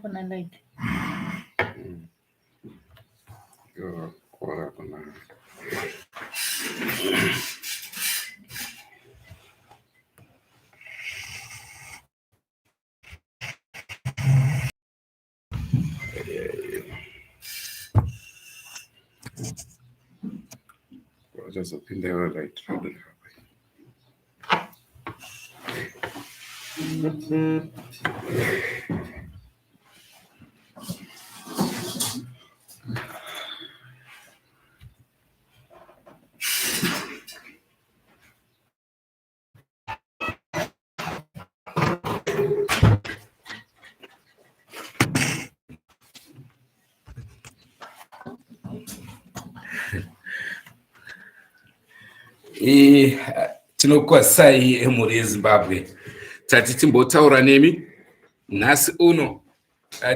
kuna light. Ora kuna. Just up in there, right? Tinokwasai emhuri yeZimbabwe tati timbotaura nemi nhasi uno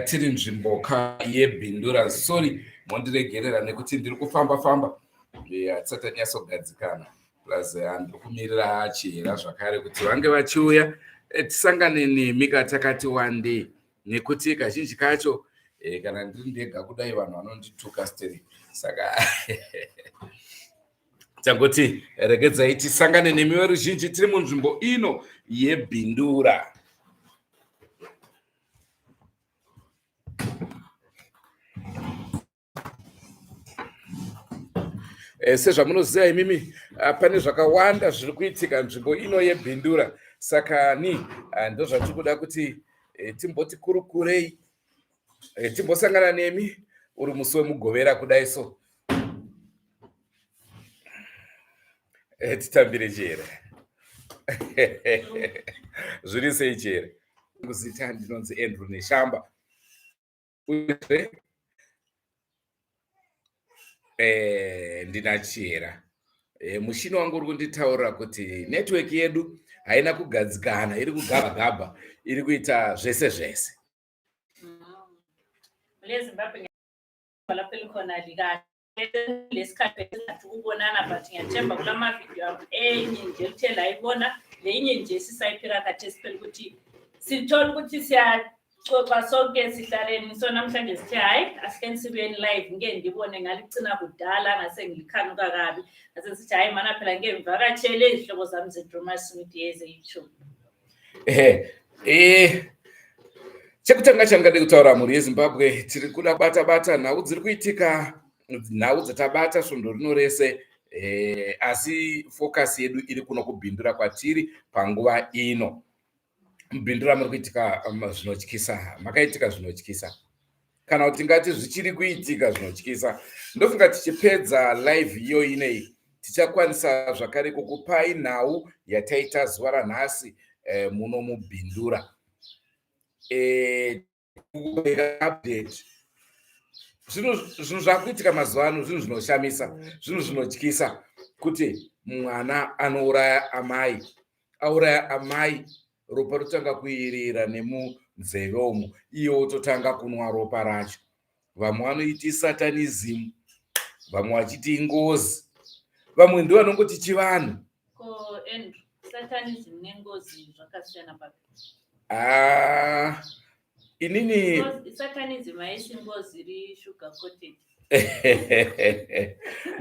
tiri nzvimboka yeBindura. Sorry mondiregerera nekuti ndiri kufamba hatisati tanyatsogadzikana plus ndiri kumirira Chihera zvakare kuti vange vachiuya tisangane nemi katakati wandei, nekuti kazhinji kacho kana ndiri ndega kudai vanhu vanondituka steri, saka tangoti regedzai tisangane nemi veruzhinji tiri munzvimbo ino yeBindura. Sezvamunoziva imimi pane zvakawanda zviri kuitika nzvimbo ino yeBindura, saka ndozvatiri kuda kuti timboti kurukurei, timbosangana nemi uri musi wemugovera kudai so. Titambire Chihera. Zviri sei Chihera? Kuzita ndinonzi Andrew Neshamba. Ndina Chihera. Mushini wangu uri kunditaurira kuti network yedu haina kugadzikana, iri kugaba iri kuita zvese. LeZimbabwe lapelikhona lika lesikhathi ukubonana but ngiyathemba kula mavidiyo enye nje uthe la ibona lenye nje sisayiphira khathi siphela ukuthi sithola ukuthi siyaxoxa sonke sihlaleni. So namhlanje sithe hayi asike sibuyeni live ngeke ngibone ngalicina kudala ngase ngilikhanuka kabi, ngase sithi hayi mana phela ngeke ngivakatshele izihlobo zami zeDrewmas media ezeYouTube. Chekutanga changade kutaura mhuri yeZimbabwe, tiri kuda bata nhau dziri kuitika, nhau dzatabata svondo rino rese, asi focus yedu iri kuno kuBindura kwatiri panguva ino. MuBindura muri kuitika zvinotyisa, makaitika zvinotyisa, kana kuti ngati zvichiri kuitika zvinotyisa. Ndofunga tichipedza live iyo inei tichakwanisa zvakare kukupai nhau yataita zuva ranhasi muno muBindura. Update zvinhu zvakuitika mazuva ano, zvinhu zvinoshamisa, zvinhu zvinotyisa, kuti mwana anouraya amai, auraya amai, ropa rotanga kuirira nemunzeve umu, iye ototanga kunwa ropa racho. Vamwe vanoiti satanism, vamwe vachiti ingozi, vamwe ndivo vanongoti chivanhu. Satanism nengozi zvakasiyana papi? Inini satanism haisi ngozi ri sugar coated.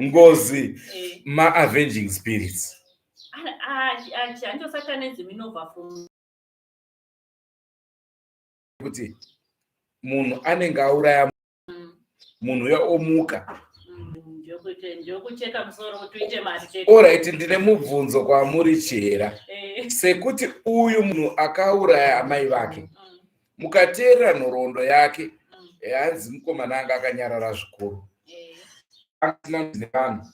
Ngozi ma-avenging spirits. Anjo satanism inobva from kuti munhu anenge auraya munhu uya omuka. Njokucheka musoro kuti uite mari chete. Alright, ndine mubvunzo kwamuri Chihera. Sekuti uyu munhu akauraya amai vake, mukateerera nhoroondo yake, hanzi mukomana anga akanyarara zvikuru, vanhu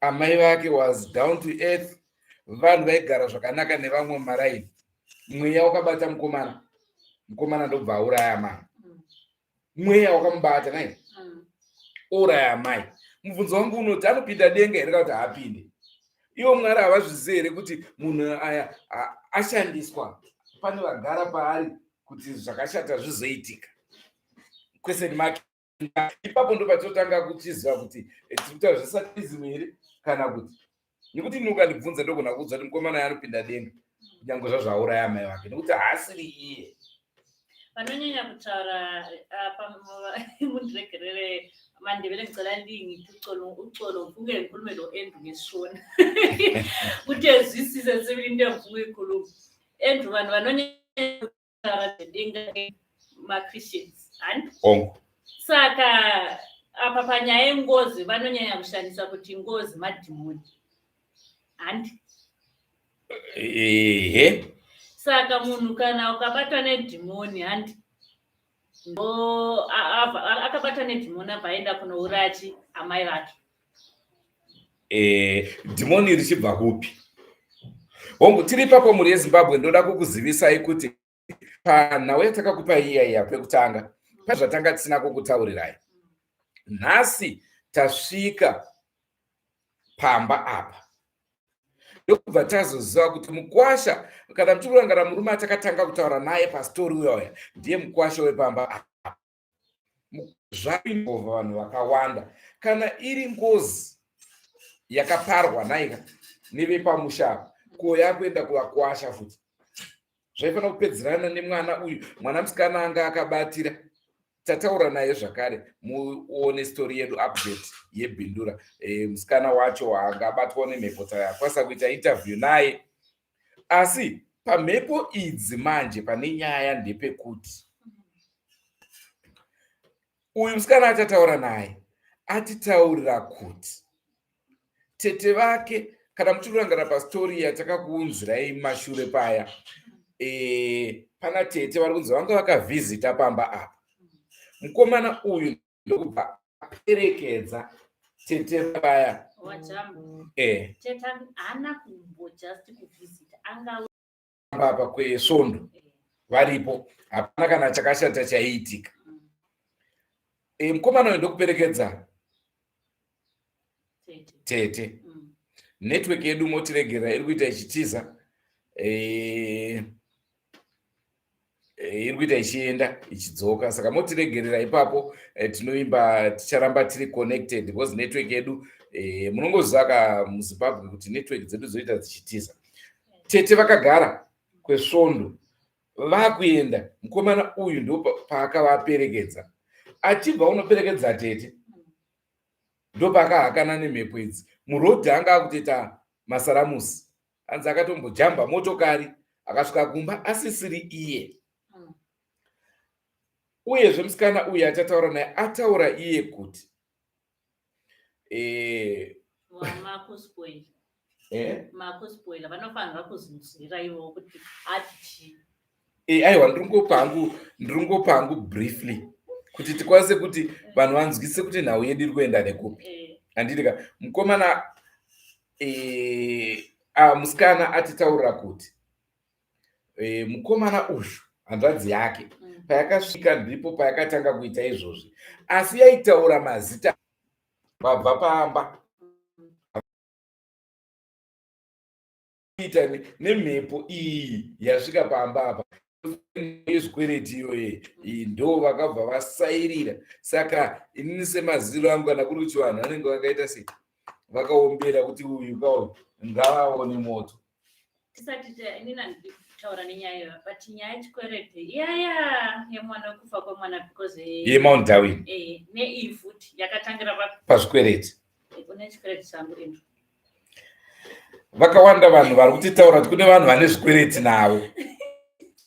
amai vake was down to earth, vanhu vaigara zvakanaka nevamwe maraini. Mweya wakabata mukomana ndobva auraya amai. Mweya wakamubata nai uraya amai. Mubvunzo wangu unoti anopinda denga here kana kuti haapinde? Ivo Mwari havazvizivi here kuti munhu aya ashandiswa, pane vagara paari kuti zvakashata zvizoitika? Question mark. Ipapo ndo patotanga kuchiziva kuti tirikutaura zvesatanism here kana kuti, nekuti ukandibvunza ndogona kuudza kuti mukomana anopinda denga kunyange zvazvauraya amai vake, nekuti haasiri iye. vanonyanya kutaura mundiregerere mandebele ngicela lingithi uxolo mvuke ngikhulume lo Andrew ngesishona ukuthi ezwisise sibili into engivuke ikhuluma Andrew vanhu vanonyanya kutaura ma-Christians and saka apa panyaya yengozi vanonyanya kushandisa kuti ngozi madhimoni and saka munhu kana ukabatwa nedhimoni handi ndo akabatwa nedhimoni abva aenda kunourachi amai vake dhimoni richibva kupi? Hongu tiri papo muri yeZimbabwe ndoda kukuzivisai kuti panhau yatakakupa iya pekutanga pazvatanga tisina kukutaurirai. Nhasi tasvika pamba apa ndokubva tazoziva kuti mukwasha kana muchikurangara murume atakatanga kutaura naye pastori uyoya ndiye mukwasha wepamba apa. Zvaingovha vanhu vakawanda kana iri ngozi yakaparwa naika nevepamusha koya kuenda kuvakwasha futi zvaifanira kupedzerana nemwana uyu mwana musikana anga akabatira. Tataura naye zvakare muone story yedu update yeBindura. Musikana wacho angabatwa nemhepo takwanisa kuita interview naye. Asi pamhepo idzi manje pane nyaya ndepekuti uyu musikana atataura naye atitaurira kuti tete vake kana muchikurangara pastori yatakakuunzirai mashure paya pana tete vari kunzi vanga vakavhizita pamba apa. Mukomana uyu ndokubva aperekedza tete vaya tete hana kumbo just kuvhizita anga apa kwesvondo varipo hapana kana chakashata chaiitika. Mukomana uyu ndokuperekedza tete. Network yedu motiregerera iri kuita ichitiza iri kuita ichienda ichidzoka saka motiregerera ipapo. Tinoimba ticharamba tiri connected because network yedu munongoziva muZimbabwe kuti network dzedu dzoita dzichitiza. Tete vakagara kwesvondo vakuenda. Mukomana uyu ndo paakavaperekedza. Achibva unoperekedza tete ndo paakahakana nemhepo idzi. Murodhi anga akutoita masaramusi anzi akatombojamba motokari akasvika kumba asisiri iye. Uyezve musikana uyu atataura naye ataura iye kuti makuspoila vanofanira kuzinzira ivo kuti ati aiwa ndiringopangu briefly kuti tikwanise kuti vanhu vanzwise kuti nhau yedu iri kuenda nekupi. Handitika mukomana musikana atitaurira kuti mukomana uyu hanzvadzi yake payakasvika ndipo payakatanga kuita izvozvi, asi yaitaura mazita vabva pamba ita nemhepo iyi yasvika pamba apa yezvikwereti iyoye ndo vakabva vasairira. Saka inini semaziro angu kana kuri kuti vanhu vanenge vakaita sei vakaombera kuti uyu kauyu ngavaone moto. tisati inini handitaura nenyaya but nyaya yechikwereti iyaya yemwana wekufa kwemwana because yeMount Darwin neivhuti yakatangira pazvikwereti. Une chikwereti changu ino vakawanda vanhu vari kutitaura kuti kune vanhu vane zvikwereti navo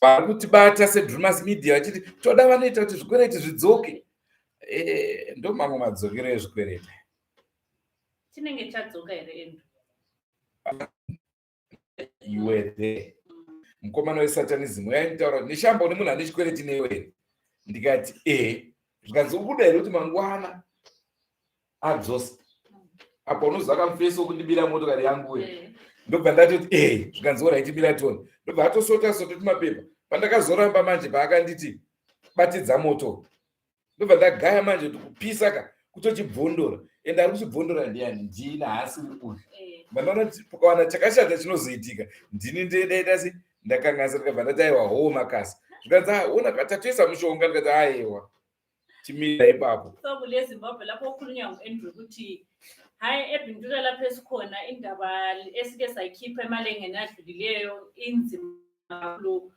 vari kutibata seDrewmas media vachiti toda vanoita kuti zvikwereti zvidzoke. Ndo mamwe madzokero ezvikwereti chinenge chadzoka here endo you were there. Mukomana wesatanism yaitaura neshamba une munhu ane chikwereti newe. Ndikati zvikanzi ubuda here kuti mangwana adzosa apo unoziva kamufeso kundibira motokari yangu uye. Ndobva ndati kuti zvikanzi oraiti bira toni. Ndobva atosota timapepa pandakazoramba manje paakanditi batidza moto. Ndobva ndagaya manje kupisa ka kutochibvondora ende ari kuchibvondora ndiani ndina haasi uyu. Vandaona kuti ukawana chakashata chinozoitika ndini ndedaita se ndakanganisa ndikabva ndati aiwa hoo makasi zvikanzi ona katatoisa mushonga ndikati aiwa chimira ipapo. family yeZimbabwe lapho okhulunywa ngu-Andrew ukuthi hayi eBindura lapho esikhona indaba esike sayikhipha emalengeni adlulileyo inzima kakhulu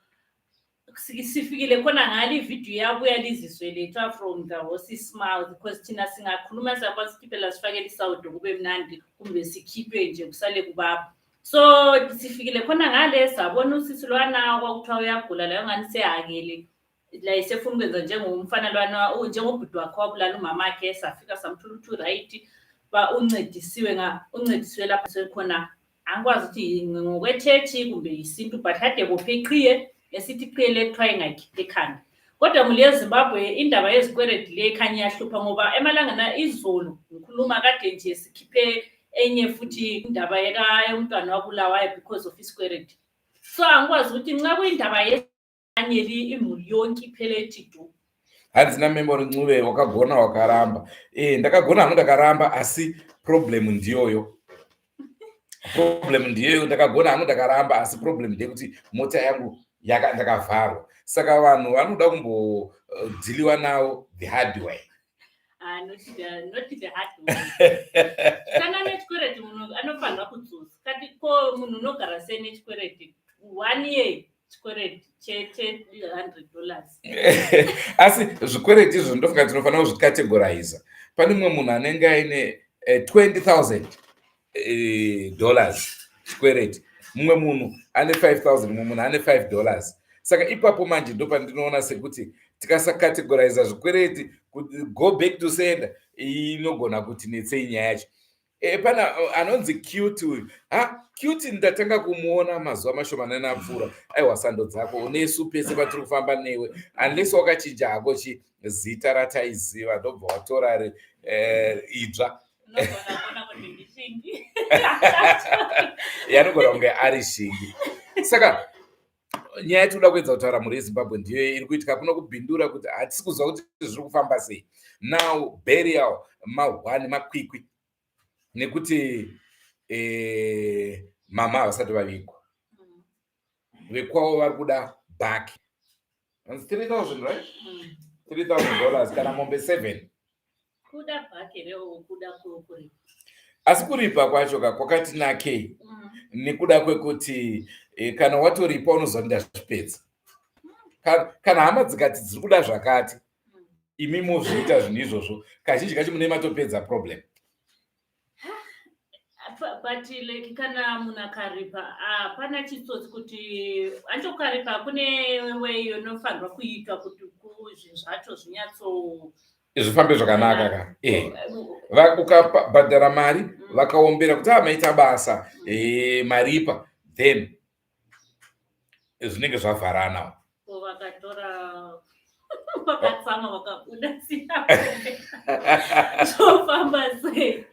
sifikile khona ngale video yabo yalizizwe lethu from the horse's mouth because thina singakhuluma siyakwazi sikhiphela sifakele isawudo kube mnandi kumbe sikhiphe nje kusale kubaba. So sifikile khona ngale sabona usisi lwana kwakuthiwa uyagula la ngani sehakele la isefuna ukwenza njengomfana lwana njengobhuti wakhe wabulala umama wakhe safika samthula uthi right uncedisiwe lapha sekhona angikwazi ukuthi ngokwethethi kumbe isintu but hade bophe iqhiye esithi iqhiye lekuthiwa ingakhiphi ekhanda. Kodwa muli eZimbabwe indaba yezikweredi le khanya iyahlupha ngoba emalangana izolo ngikhuluma kade nje sikhiphe enye futhi indaba yomntwana wabulawayo because of isikweredi. So angikwazi ukuthi nxa kuyindaba yanyeli imuli yonke iphele ethi du. Handina memory Ncube wakagona wakaramba. Ndakagona hangu ndakaramba asi problem ndiyoyo. Problem ndiyo ndakagona hangu ndakaramba asi problem ndekuti mota yangu ndakavharwa. Saka vanhu vanoda kumbodhiliwa nawo the hard way. Not the hard way. Kana nechikwereti munhu anofanira kudzosa. Kati ko munhu unogara sei nechikwereti 1 year chikwereti chete $100. Asi zvikwereti izvo ndofunga tinofanira kuzvikategorize. Pane mumwe munhu anenge aine $20,000 chikwereti. Mumwe munhu ane $5,000, mumwe munhu ane $5. Saka ipapo manje ndo pandinoona sekuti tikasakategorize zvikwereti go back to sender inogona kuti netsei nyaya yacho. Pana anonzi cute. Cute ndatanga kumuona mazuva mashomanana apfuura. Aiwa sando dzako unesu pese patiri kufamba newe unless wakachinja hako zita rataiziva ndobva watora idzva. Yanogona kunge ari shingi. Saka nyaya yatinoda kuedza kutaura muri yeZimbabwe ndiyo iri kuitika kuno kubhindura kuti hatisi kuzwa kuti zviri kufamba sei. Now burial mahwani makwikwi nekuti mama havasati vavigwa. Vekwavo vari kuda bhaki. $3,000 right? $3,000 kana mombe 7. Kuda bhaki reo kuda kuripa. Asi kuripa kwacho kwakati nakei nekuda kwekuti kana watoripa unozonda zvipedza. Kana hama dzikati dziri kuda zvakati imi mozviita zvinhu izvozvo kazhinji kacho mune matopedza problem. But like kana munhu akaripa pana chitsotsi kuti anchokaripa kune way yonofanirwa kuitwa kuti zvinhu zvacho zvinyatso zvifambe zvakanaka ka. Ukabhadhara mari vakaombera kuti maita basa maripa then zvinenge zvavharana. Vakatora vakatsama vakabuda sina zvofamba sei.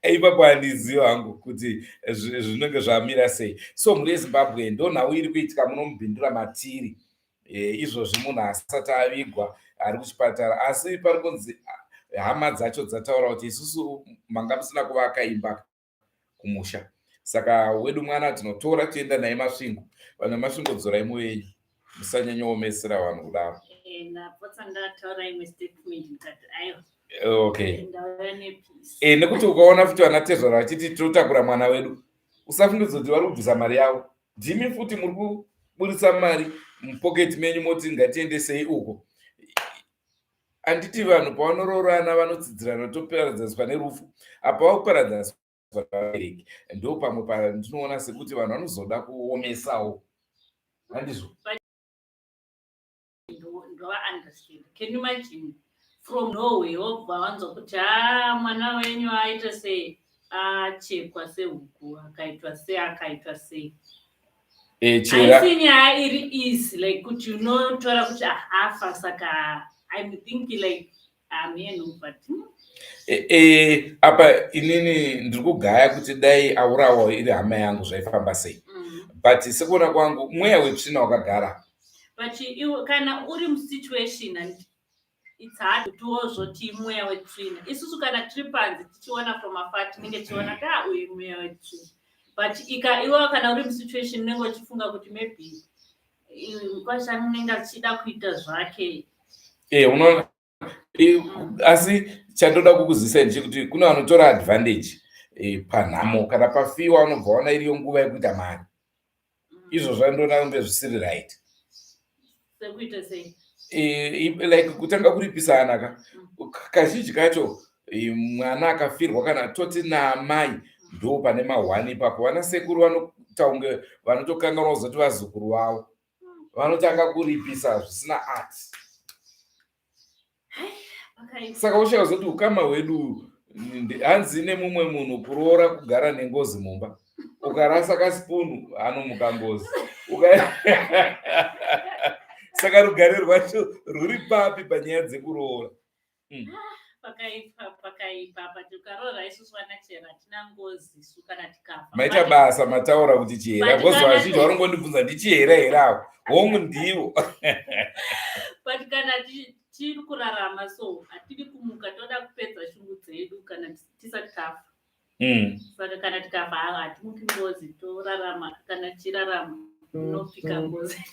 Ipapo handiziva hangu kuti zvinenge zvamira sei. So muri yeZimbabwe ndo nhau iri kuitika muno mubhindura matiri. Izvozvi munhu asati avigwa ari kuchipatara asi pari kunzi hama dzacho dzataura kuti isusu manga musina kuvaka imba kumusha. Saka wedu mwana tinotora tienda naye masvingo. Vanhu masvingo dzorai moyo yenyu. Musanyanyoomesera vanhu kudaro. Okay. Nekuti ukaona futi vanatezvara vachiti totakura mwana wedu usafungidza kuti vari kubvisa mari yavo. Ndimi futi muri kuburisa mari mupoketi menyu moti ngatiendesei uko. Anditi vanhu pavanororana vanotsidzira notoparadzaswa nerufu apa vakuparadzaswa vabereki ndo pamwe ndinoona sekuti vanhu vanozoda kuomesawo. Handizvo? Can you imagine from Norway wobva wanzwa kuti mwana wenyu aita sei achekwa sehuku akaitwa sei. Haisi nyaya iri easy like kuti unotora kuti afa saka I'm thinking like but apa inini ndiri kugaya kuti dai aurawa iri hama yangu zvaifamba sei. But sekuona kwangu mweya wetsvina wakagara. But kana uri musituation and it's hard to ozvoti mweya wetsvina. Isusu kana tiri panze tichiona from afar tinenge tichiona uyu mweya wetsvina. But iwe kana uri musituation unenge uchifunga kuti maybe kwasha unenge achida kuita zvake. Unoona asi chandoda kukuzisa ndechekuti kuna vanotora advantage panhamo kana pafiwa unobva waona iriyo nguva yekuita mari. izvo zvandona kunge zvisiri right. Sekuita sei? Like kutanga kuripisana ka kazhinji kacho mwana akafirwa kana toti naamai ndo pane mahwani ipapo. Vana sekuru vanotaunge vanotokanganwa kuzoti vazukuru vavo vanotanga kuripisa zvisina art. Saka ushaka kuzoti ukama hwedu hanzi nemumwe munhu kuroora kugara nengozi mumba. Ukarasa kasipunu anomuka ngozi. Saka rugare rwacho rwuri papi panyaya dzekuroora. Pakaipa tukaroora isusu vana chera hatina ngozi isu kana tikafa. Maita basa mataura kuti chihera ngozi vazhinji varongondibvunza ndichihera heravo hongu ndivo. But kana tiri kurarama so hatiri kumuka toda kupedza shungu dzedu kana tisati tafa. Saka kana tikafa hatimuki ngozi torarama kana tichirarama nopika ngozi.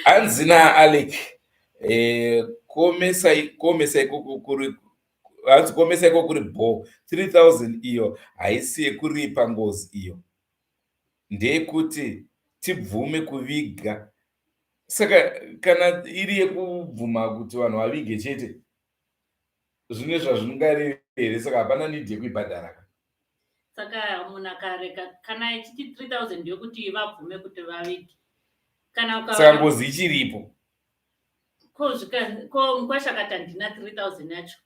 Hanzina Alec komesa iko kuri bo 3000 iyo haisi yekuripa ngozi iyo, ndeyekuti tibvume kuviga. Saka kana iri yekubvuma kuti vanhu vavige chete zvine zvazvingareve here, saka hapana nidhi yekuibhadhara. Saka munhu akareka kana ichiti 3000 yokuti vabvume kuti vavige. Saka ngozi ichiripo. Ko mukwashakati handina 3000 yacho.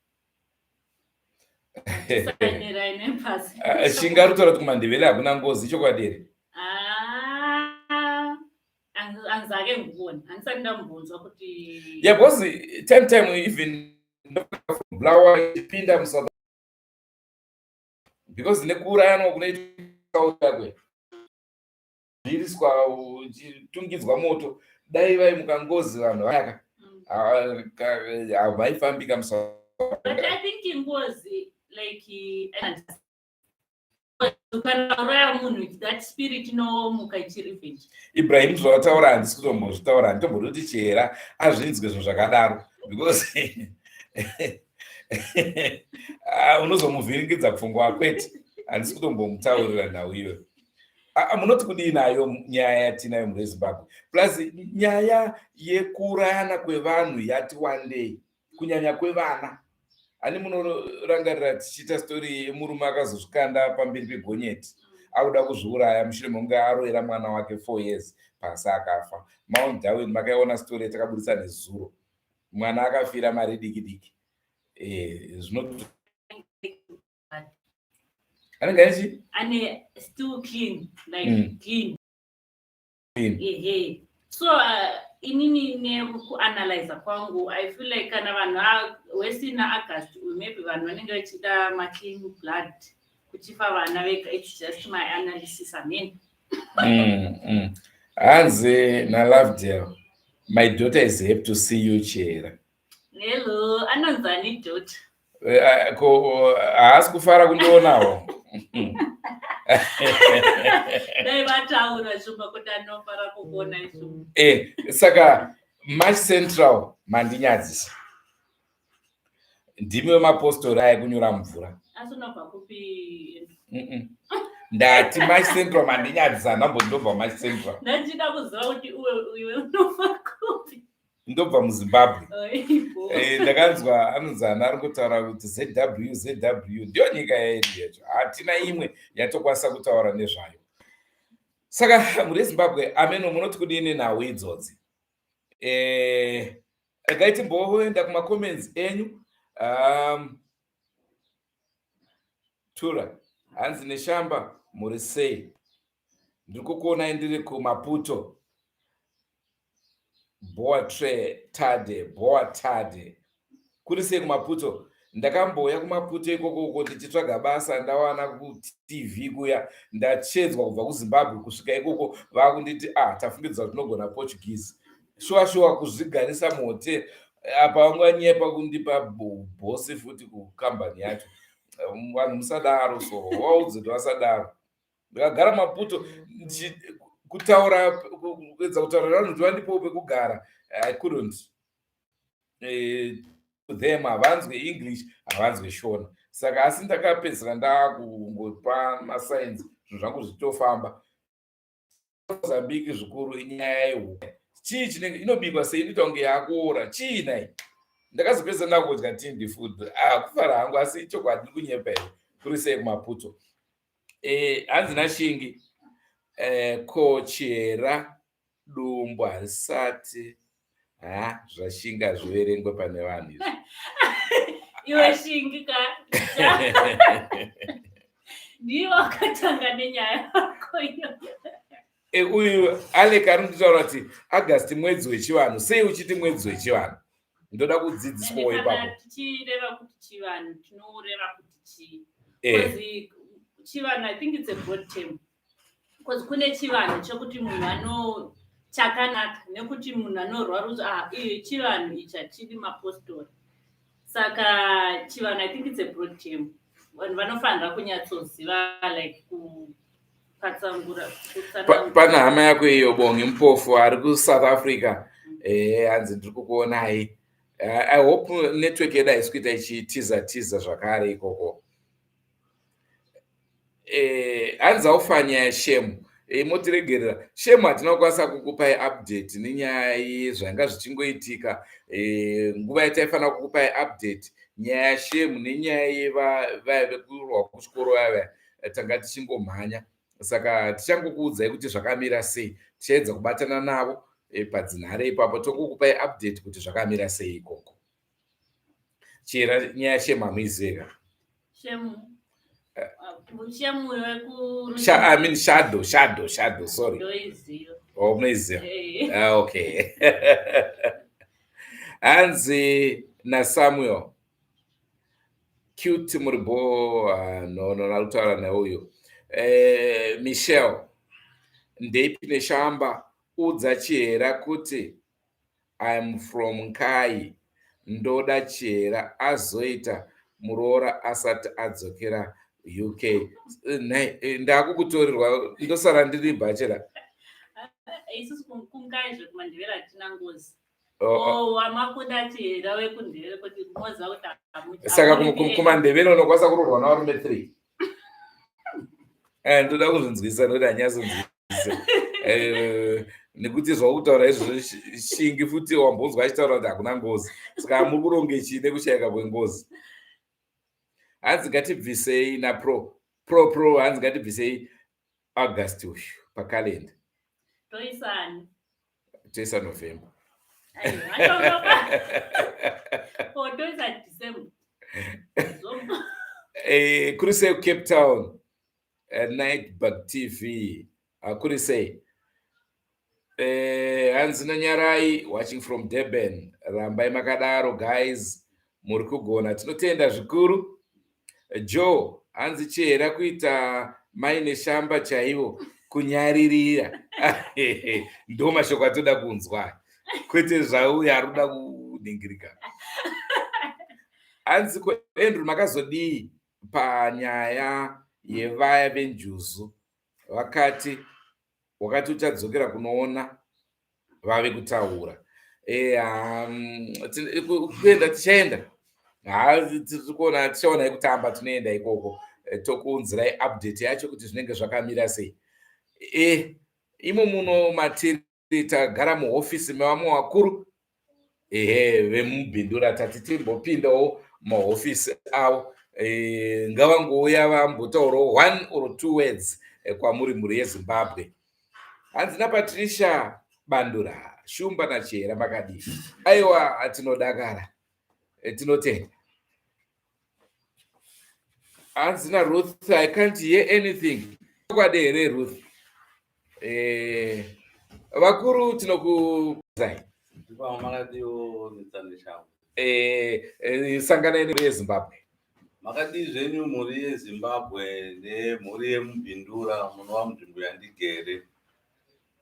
Chingarutora kuti kumandevele hakuna ngozi chokwadi here? Anzake ngubona handisati ndambunzwa kuti because time even blawa ipinda muSouth because nekuurayanwa kunoitwa kwe zviriswa uchitungidzwa moto dai vaimuka ngozi vanhu vayaka havaifambika muSouth. But I think ngozi like ukanauraya munhu that spirit inomuka ichirevenge. Ibrahim zvavataura handisi kutombozvitaura, handitombodoti chihera azvinzwe zvo zvakadaro because unozomuvhiringidza pfungwa kwete, handisi kutombomutaurira nhau iyoyo. Munoti kudii nayo nyaya yatinayo muZimbabwe plus nyaya yekuurayana kwevanhu yati wandei kunyanya kwevana. Ani munorangarira tichiita stori yemurume akazozvikanda pamberi pegonyeti akuda kuzviuraya mushure mekunge aroera mwana wake 4 years pasi akafa. Mount Darwin makaiona stori yatakabudisa nezuro, mwana akafira mari diki diki. Anenge achi ane still clean like clean. So inini nekuanalyze kwangu I feel like kana vanhu wesina August maybe vanhu vanenge vachida clean blood kuchifa vana vega. It's just my analysis. Amen. Hanze na Lovedale, my daughter is happy to see you chera. Hello, anonzani daughter? Ko haasi kufara kundoonawo. Dai vataura zvumba kuti anofara kukuona izvo. Saka March Central mandinyadzisa. Ndimi wemapostori aya kunyora mvura. Asi unobva kupi? Ndati March Central mandinyadzisa, ndobva March Central. Ndachida kuziva kuti iwe unobva kupi? Ndobva muZimbabwe. Ndakanzwa anonzana ari kutaura kuti ZW ndiyo nyika yedu yacho, hatina imwe yatokwanisa kutaura nezvayo. Saka muZimbabwe ameno munoti kudini nhau idzodzi. Regai timboenda kumacomments enyu. Tura hanzi neshamba muri sei? Ndiri kukuonai ndiri kuMaputo. Boa tade. Kuri sei kuMaputo? Ndakambouya kuMaputo ikoko ndichitsvaga basa, ndawana kuTV kuya, ndachedzwa kubva kuZimbabwe kusvika ikoko vakunditi tafungidzwa tinogona Portuguese. Shuwa kuzvigarisa muhoteri apa vanganyepa kundipa bhosi futi kukambani yacho. Vanhu musadaro, so waudze kuti vasadaro. Ndakagara Maputo kutaura kuedza kutaura vanhu kuti vandipo pekugara. I couldn't. Them havanzwe English, havanzwe Shona. saka asi ndakapedzisira ndakungopa masainzi zvinhu zvangu zvichitofamba. Mozambique zvikuru inyaya yehuku. Chii chinenge inobikwa sei inoita kunge yakuora chii nai? Ndakazopedzisa ndakudya tindi food. Kufara hangu asi chokwadi kunyepa here kuri sei kuMaputo. Hanzi naShingi kochera dumbu harisati zvashinga zviverengwe pane vanhu izvi. Iwe Shingi ka ndiyo wakatanga nenyaya yako iyo. Uyu Alec arikutaura kuti August mwedzi wechivanhu. Sei uchiti mwedzi wechivanhu? Ndoda kudzidziswawo ipapo. Tichireva kuti chivanhu tinoreva kuti chii? Because chivanhu I think it's a broad term. Because kune chivanhu chekuti munhu chakanaka nekuti munhu anorwara kuti chivanhu ichi hachidi mapostori. Saka chivanhu I think it's a broad term. Vanhu vanofanira kunyatsoziva like kupatsangura. Pana hama yako iyo Bongi Mpofu ari kuSouth Africa. Hanzi ndiri kukuonai. I hope network yedu haisi kuita ichitiza zvakare ikoko. Hanzi aufanya yaShemu. Motiregerera. Shemu hatina kukwanisa kukupai update nenyaya yezvanga zvichingoitika. Nguva yataifanira kukupai update nyaya yaShemu nenyaya yevavekurwa kuchikoro vaya tanga tichingomhanya. Saka tichangokuudzai kuti zvakamira sei. Tichaedza kubatana navo padzinhare ipapo tokukupai update kuti zvakamira sei ikoko. Chera nyaya yaShemu hamuizika. Shemu. Shemu Shadow, sorry. Munoiziva. Okay. Hanzi naSamuel. Cute muribo narutaura neuyo. Michelle. Ndeipi neshamba udza Chihera kuti I'm from Nkai. Ndoda Chihera azoita muroora asati adzokera UK. Ndakukutorerwa ndosara ndiri bachela. Isusu kunkai zvekumandevera hatina ngozi. Wamakuda Chihera wekundevera kuti moza kuti saka kumandevera unokwanisa kurorwa navarume 3. Ndoda kuzvinzwisa ndoda hanyazonzwisa. Nekuti zvakutaura izvozvo Shingi futi wambonzwa achitaura kuti hakuna ngozi. Saka muri kuronge chii nekushayika kwengozi. Hanzi ngatibvisei napro hanzi ngatibvisei August uyu pakalenda. Toisa November. Toisa December. Kuri sei Cape Town. Nightbug TV. Kuri sei. Hanzi naNyarai watching from Durban. Rambai makadaro guys. Muri kugona tinotenda zvikuru. Joe hanzi Chihera kuita maine shamba chaivo kunyaririra. Ndo mashoko atoda kunzwa. Kwete zvauya aruda kuningirika. Hanzi Andrew makazodii panyaya yevaya venjuzu. Wakati uchadzokera kunoona vave kutaura. Kuenda tichaenda. Tichaona kutamba tunoenda ikoko tokuunzirai update yacho kuti zvinenge zvakamira sei. Imo muno matiri tagara muhofisi mevamwe vakuru vemubhindura tati timbopindawo mahofisi avo ngavangouya vambotaurawo 1 or 2 words kwamuri mhuri yeZimbabwe. Hanzi naPatricia Bandura Shumba naChihera makadii. Aiwa tinodakara. Tinotenda. Hanzi naRuth I can't hear anything. Kwadere Ruth. Vakuru tinokuzai. Sanganai nemhuri yeZimbabwe. Makadii zvenyu mhuri yeZimbabwe nemhuri yemuBhindura munova munzvimbo yandigere.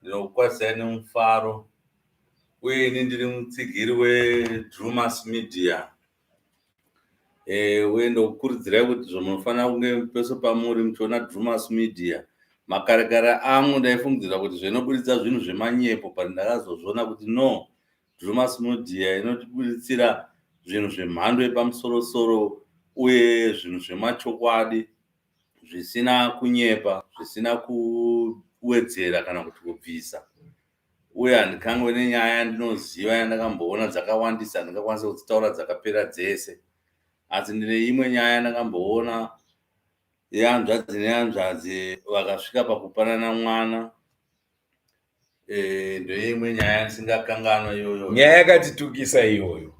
Ndinokukwazisai nemufaro uye ini ndiri mutsigiri weDrewmas Media. Uye ndokukurudzirai kuti zvamunofanira kunge pese pamuri muchiona Drewmas Media. Makarekare angu ndaifungidzira kuti zvinobuditsa zvinhu zvemanyepo pari ndakazozviona kuti Drewmas Media inotibuditsira zvinhu zvemhando yepamusoro-soro uye zvinhu zvemachokwadi zvisina kunyepa, zvisina kuwedzera kana kuti kubvisa. Uye handikangwe nenyaya yandinoziva yandakamboona dzakawandisa handingakwanisa kudzitaura dzakapera dzese. Asi ndine imwe nyaya yandakamboona yehanzvadzi nehanzvadzi vakasvika pakupanana mwana. Ndoimwe nyaya yandisingakanganwa iyoyo. Nyaya yakatitukisa iyoyo.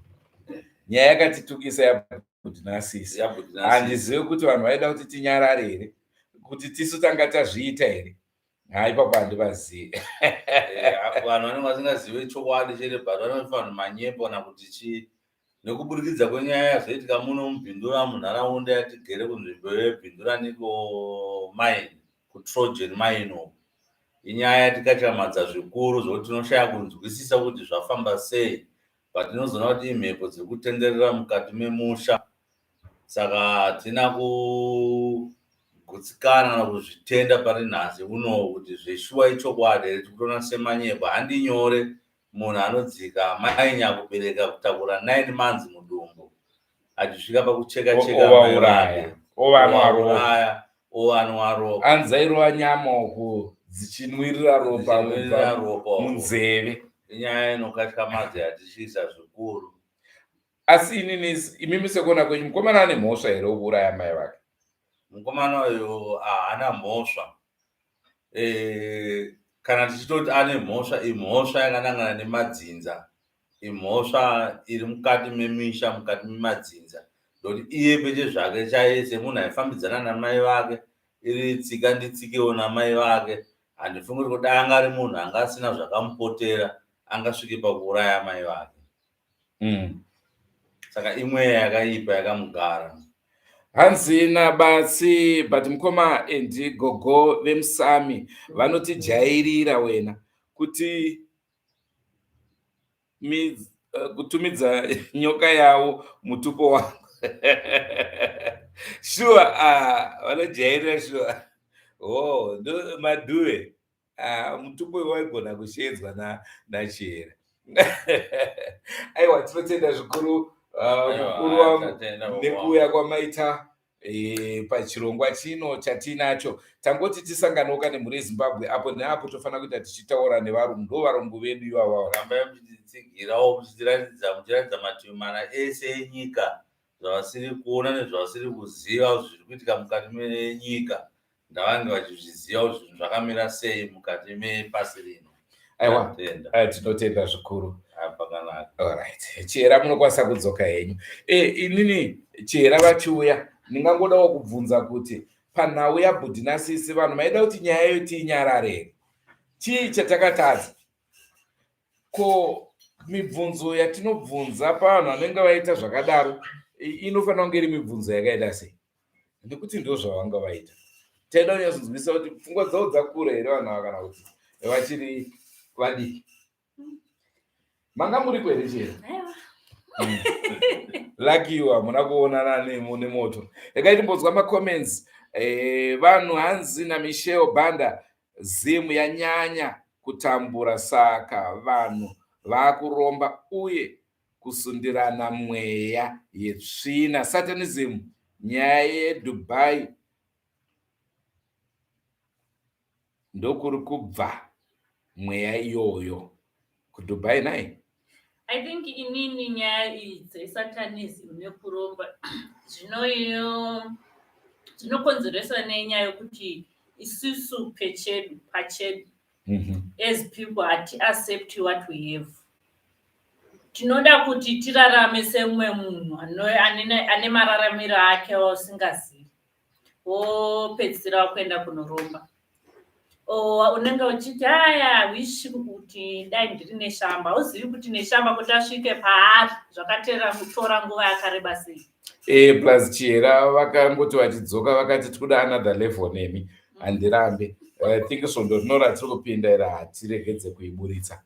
Nyaya yakatitukisa yabudinasisi. Handizivi kuti vanhu vaida kuti tinyarare here, kuti tisu tanga tazviita here. Ipapo handivazivi. Vanhu vanenge vasingazivi chokwadi chete, but vanofanira manyepo kana kuti chii. Nekuburikidza kwenyaya yazoitika muno muBindura munharaunda yatigere kunzvimbo yeBindura niko mine, kuTrojan mine uko. Inyaya yatikatyamadza zvikuru zvokuti tinoshaya kunzwisisa kuti zvafamba sei. But tinozoona kuti imhepo dziri kutenderera mukati memusha. Saka hatina kugutsikana kana kuzvitenda pari nhasi uno kuti zveshuwa ichokwadi here tikutona semanyepo. Handi nyore munhu anodzika mainya kubereka kutakura 9 months mudumbu achisvika pakucheka-cheka ovauraya, ovanwaropa, anzairova nyama uku dzichinwirira ropa munzeve. Inyaya inokatyamadza yatichisa zvikuru. Asi imimi sekuona kwenyu mukomana ane mhosva here wokuuraya mai vake? Mukomana uyu haana mhosva. Kana tichitoti ane mhosva, imhosva yakanangana nemadzinza, imhosva iri mukati memisha, mukati memadzinza. Ndokuti iye peche zvake chaiye semunhu aifambidzana namai vake, iri tsika nditsikewo namai vake, handifungi kuti kudai anga ari munhu anga asina zvakamupotera angasvike pakuuraya mai vake. Saka imwe yakaipa yakamugara. Hanzina basi, but mukoma endi gogo vemusami vanotijairira wena kuti kutumidza nyoka yavo mutupo wangu. Sure, vanojairira sure. Ndo madhuwe. Mutupo waigona kushedzwa nachera. Aiwa, tinotenda zvikuru mukuru wangu nekuuya kwamaita pachirongwa chino chatinacho. Tangoti tisanganoka nemhuri yeZimbabwe apo neapo tofanira kuita tichitaura nevarungu, ndo varungu vedu ivavo. Rambai muchitsigirawo muchiratidza mativi mana ese enyika zvavasiri kuona nezvavasiri kuziva zviri kuitika mukati menyika, ndavange vachizviziva kuti zvinhu zvakamira sei mukati mepasi rino. Aiwa, tinotenda zvikuru. Pakanaka. Alright. Chera munokwanisa kudzoka henyu. Inini chera vachiuya ndingangodawo kubvunza kuti panhau yabudinasisi vanhu maida kuti nyaya iyo tiinyarare. Chii chatakatadza? Ko mibvunzo yatinobvunza pavanhu vanenge vaita zvakadaro inofanira kunge iri mibvunzo yakaita sei? Ndikuti ndo zvavanga vaita. Taida kunyatsozivisisa kuti pfungwa dzavo dzakura here vanhu ava kana kuti vachiri vadiki. Manga muri kwere chera? Lucky you hamuna kuonana nemoto. Ndakaimbonzwa macomments vanhu Hanzi naMichelle Banda zimu yanyanya kutambura saka vanhu vakuromba uye kusundirana mweya yetsvina. Satanism nyaya yeDubai ndokuri kubva mweya iyoyo kuDubai nai. I think inini nyaya idzi satanism nekuromba zvinokonzereswa nenyaya yokuti isusu pachedu as people hati-accept what we have. Tinoda kuti tirarame semumwe munhu ane mararamiro ake ausingazivi, wopedzisira kuenda kunoromba. Unenge uchiti wishi kuti dai ndiri neshamba, uzivi kuti neshamba kuti asvike paari zvakatora nguva yakareba sei. Plus chera vakangoti vachidzoka vakati tikuda another level nemi handirambe. I think svondo rinora tiri kupinda ira hatiregedze kuiburitsa.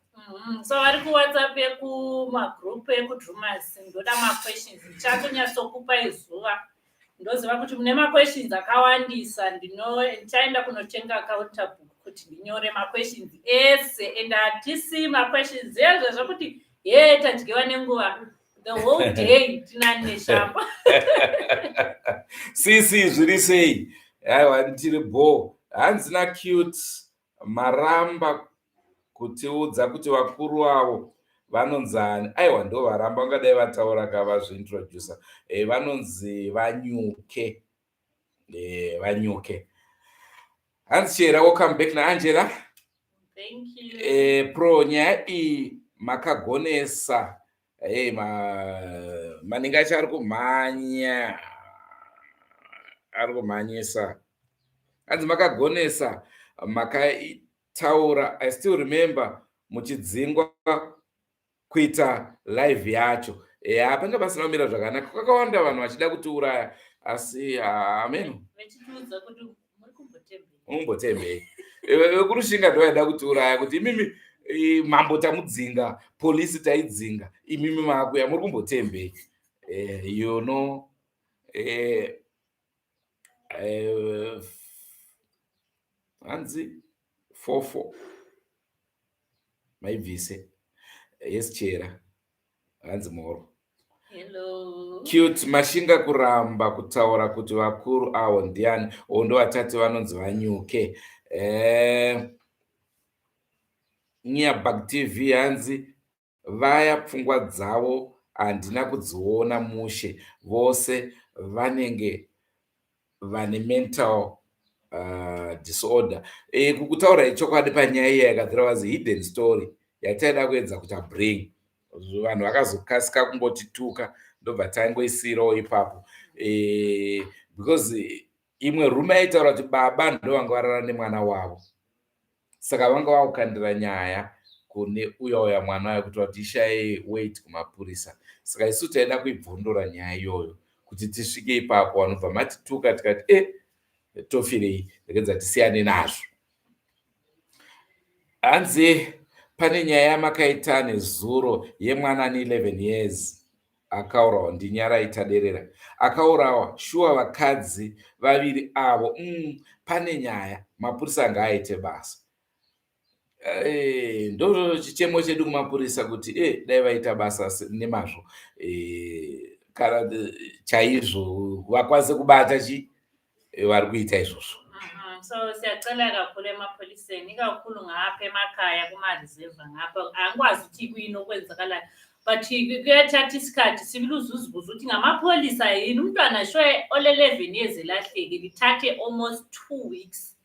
So vari kuWhatsApp yekumagroup ekuDrewmas ndoda maquestions ndichatonyatsokupa izuva ndoziva kuti mune maquestions akawandisa. Ndichaenda kunotenga counter book kuti ndinyore maquestions ese and hatisi maquestions ezvo zvokuti tadyiwa nenguva. the whole day tinane shamba. Sisi zviri sei? Aiwa tiri bo. Hanzina cute maramba kutiudza kuti vakuru wavo vanonzani. Aiwa ndo varamba ungadai vataura kavazviintroducer. Vanonzi Vanyuke. Vanyuke. Hanzi Chera, welcome back naAngela. Thank you. Pro nyaya iyi makagonesa. Maninga acho ari kumhanyisa. Hanzi makagonesa makataura. I still remember muchidzingwa kuita live yacho. Panga pasina kumira zvakanaka. Kwakawanda vanhu vachida kutiuraya asi ameno. Vechitiudza kuti Mumbotembei. Kurushinga ndovaida kutiuraya kuti imimi mambo tamudzinga, polisi taidzinga, imimi makuya muri kumbotembei. You know, hanzi 44 maibvise. Yes Chera. Hanzi Moro. hello. Cute mashinga kuramba kutaura kuti vakuru avo ndiani, ndo vatati vanonzi Vanyuke. Nya Bug TV hanzi vaya pfungwa dzavo handina kudziona mushe, vose vanenge vane mental disorder. Kukutaura ichokwadi panyaya iyi yakadhira vazi hidden story yataida kuedza kuti bring. Vanhu vakazokasika kungotituka ndobva tangoisirawo ipapo. Because imwe rume aitaura kuti baba ndo vanga varara nemwana wavo, saka vanga vakukandira nyaya kune uya mwana wayo kuti vati ishaye wait kumapurisa. Saka isu taida kuibvundura nyaya iyoyo kuti tisvike ipapo vanobva matituka tikati tofirei rekedza tisiyane nazvo. Hanzi pane nyaya yamakaita nezuro yemwana ane 11 years akaurawa ndinyara itaderera. Akaurawa shuwa vakadzi vaviri avo. Pane nyaya mapurisa ngaaite basa. Ndo chichemo chedu kumapurisa kuti dai vaita basa nemazvo, kana chaizvo vakwanise kubata vari kuita izvozvo. So siyacela kakhulu emapoliseni ikakhulu ngapha emakhaya kuma-reserve ngapha angikwazi ukuthi kuyini okwenzakalayo, but kuyathatha isikhathi sibili uzuzibuza ukuthi ngamapolisa yini umntwana shwe ole-11 years elahleke, lithathe almost 2 weeks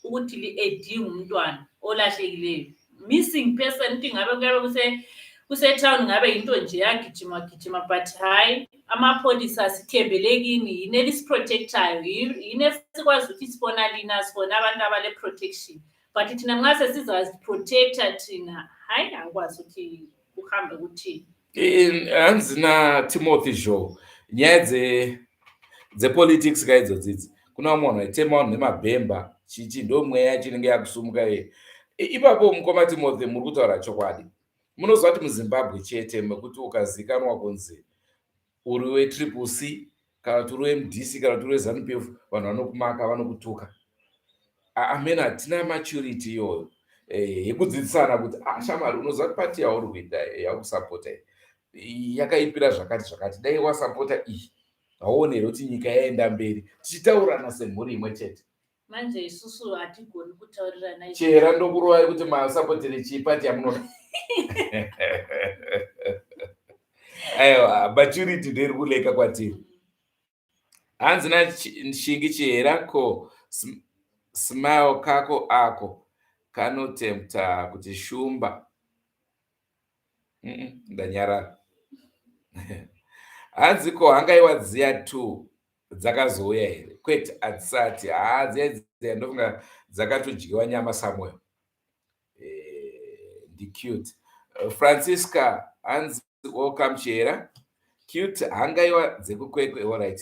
ukuthi li-edinge umntwana olahlekileyo. Missing person ukuthi ngabe kuyabe kuse-town ngabe yinto nje yagijima, but hayi amapolisa sithembelekini, yini elisiprotectayo, yini esikwazi ukuthi sibona lina, sibona abantu abale-protection. But thina nxa sesizaziprotecta thina, hayi angikwazi ukuthi kuhambe kuthini. Hanzi naTimothy Joe, nyaya dzepolitics kaidzodzi kuna munhu aitema vanhu nemabhemba chichi ndo mweya chinenge yakusumuka ipapo. Mukoma Timothy, muri kutaura chokwadi. Munoziva kuti muZimbabwe chete mekuti ukazikanwa kunzi uri wetriple C kana kuti uri weMDC kana kuti uri weZANU-PF, vanhu vanokumaka, vanokutuka. Amena hatina maturity iyoyo yekudzidzisana kuti shamari unoziva kuti pati yauri kuita yakusapota yakaipira zvakati dai wasapota iyi hauonere kuti nyika yaenda mberi, tichitaurana semhuri imwe chete. Manje isusu hatigoni kutaurirana. Chera ndokurovai kuti masapotere chipati yamunoda. Aiwa, maturity ndiri kuleka kwatiri. Hanzi naShingi Chera, ko smile kako ako kanotempta kuti shumba. Ndanyarara. Hanzi ko hangaiwadziya 2 dzakazouya here? Kwete, hadzisati. Dziya ndofunga dzakatodyiwa nyama Samuel. Ndi cute. Francisca, hanzi welcome Chera. Cute hangaiwa dzekukwekwe. Alright,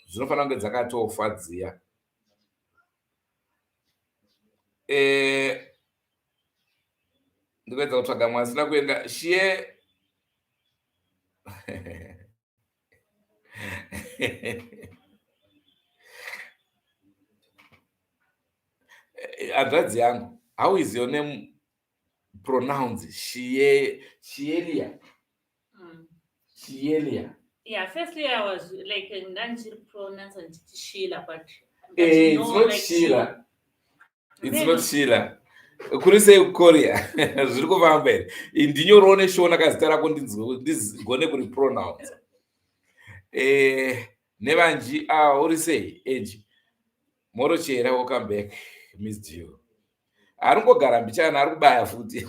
dzinofanira kunge dzakatofa dziya. Ndikuedza kutsvaga mwasina kuenga shiye. Hanzvadzi yangu, how is your name pronounced? Shielia. Shelia. Yeah, firstly I was like ndandiri pronounce nditi Sheila, but It's no, not like Sheila. It's Maybe. not Sheila. Kuri sei Korea. Zviri kufamba here. Ndinyorawo neshona kazita rako ndigone kuri pronounce. Nevanji uri sei Eji. Moro chera, welcome back, missed you. Arikugara mbichana ari kubaya futi.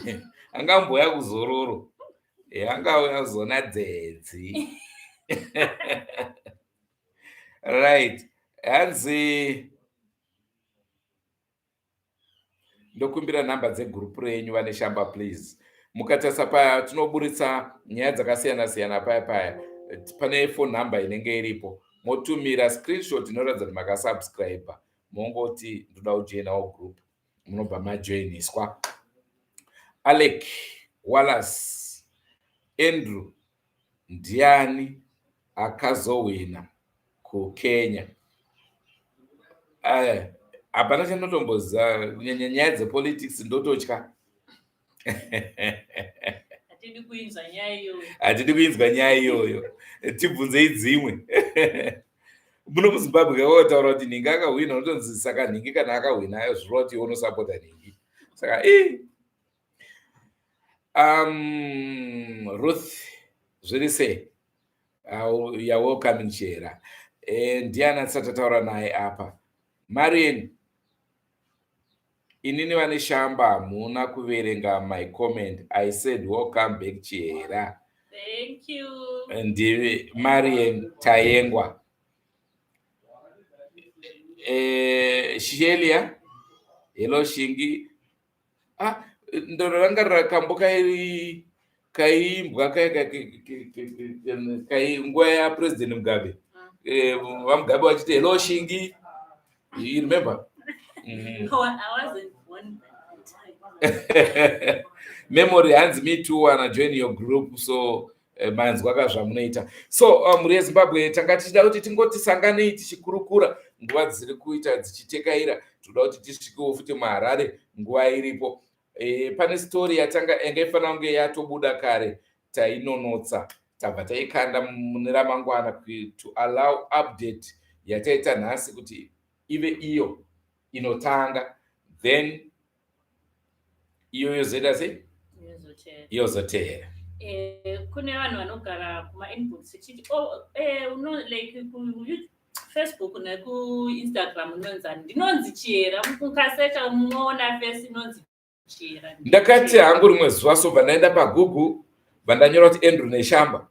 Angamboya kuzororo. Angauya kuzona dzedzi. Right. Hanzi ndokumbira nhamba dzegurupu renyu vane shamba please. Mukatarisa paya tinoburitsa nyaya dzakasiyana siyana paya. Pane phone number inenge iripo. Motumira screenshot inoratidza kuti makasubscribe. Mongoti ndoda kujoinawo group. Munobva majoiniswa. Alec Wallace Andrew ndiani akazowina kuKenya. Hapana chandinotomboziva kunyanya nyaya dzepolitics ndototya. Hatidi kuinzwa nyaya iyoyo. Tibvunzei dzimwe. Muno muZimbabwe kawotaura kuti Nhingi akahwina unotonzi saka Nhingi kana akahwina zvirova kuti unosapota Nhingi. Saka Ruth zviri sei? You're welcome Chera. Ndiani atisati taura naye apa? Marian, inini vane shamba hamuna kuverenga my comment. I said welcome back Chera. Thank you. Ndivi Marian Tayengwa. Shelia, hello Shingi. Ndoranga rakambo kaimbwa nguva yaPresident Mugabe. Mugabe wachiti hello Shingi. You remember? No, I wasn't born that time. Memory hands me too and I join your group, so manzwa kazvamunoita. So muri yeZimbabwe tanga tichida kuti tingoti sanganei tichikurukura nguva dziri kuita dzichitekaira. Toda kuti tisvikewo futi muHarare nguva iripo. Pane story yanga ifanira kunge yatobuda kare tainonotsa tabva taikanda mune ramangwana to allow update yataita nhasi kuti ive iyo inotanga, then iyo yozoita sei? Yozotera. Kune vanhu vanogara kuma-inbox chiti like Facebook nekuInstagram unonzani ndinonzi Chera, mukasecha munoona face inonzi Chera. Ndakati hangu rimwe zuva sobva ndaenda paGoogle vandanyora kuti Andrew Neshamba.